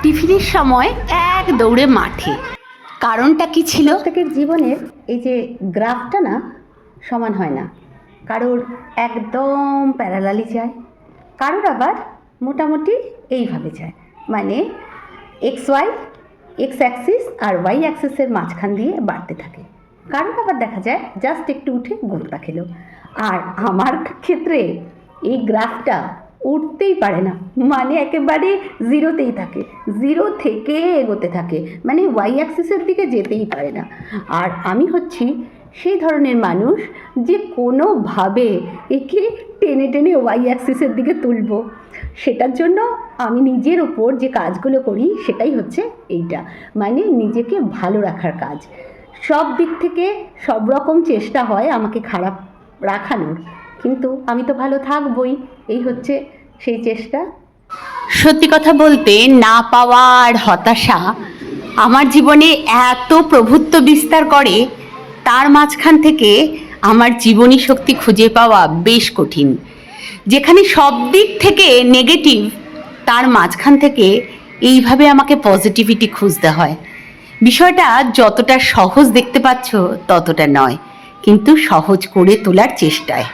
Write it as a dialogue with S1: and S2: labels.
S1: টিফিনের সময় এক দৌড়ে মাঠে। কারণটা কি ছিল?
S2: প্রত্যেকের জীবনের এই যে গ্রাফটা না সমান হয় না, কারোর একদম প্যারালালি যায়, কারোর আবার মোটামুটি এইভাবে যায়, মানে এক্স অ্যাক্সিস আর ওয়াই অ্যাক্সিসের মাঝখান দিয়ে বাড়তে থাকে। কারোর আবার দেখা যায় জাস্ট একটু উঠে গোলটা খেলো। আর আমার ক্ষেত্রে এই গ্রাফটা উঠতেই পারে না, মানে একেবারে জিরোতেই থাকে, জিরো থেকে এগোতে থাকে, মানে ওয়াই অ্যাক্সিসের দিকে যেতেই পারে না। আর আমি হচ্ছি সেই ধরনের মানুষ যে কোনোভাবে একে টেনে টেনে ওয়াই অ্যাক্সিসের দিকে তুলব। সেটার জন্য আমি নিজের ওপর যে কাজগুলো করি সেটাই হচ্ছে এইটা, মানে নিজেকে ভালো রাখার কাজ। সব দিক থেকে সব রকম চেষ্টা হয় আমাকে খারাপ রাখানোর, কিন্তু আমি তো ভালো থাকবই, এই হচ্ছে সেই চেষ্টা।
S1: সত্যি কথা বলতে, না পাওয়ার হতাশা আমার জীবনে এত প্রভুত্ব বিস্তার করে, তার মাঝখান থেকে আমার জীবনী শক্তি খুঁজে পাওয়া বেশ কঠিন। যেখানে সব দিক থেকে নেগেটিভ, তার মাঝখান থেকে এইভাবে আমাকে পজিটিভিটি খুঁজতে হয়। বিষয়টা যতটা সহজ দেখতে পাচ্ছ ততটা নয়, কিন্তু সহজ করে তোলার চেষ্টায়।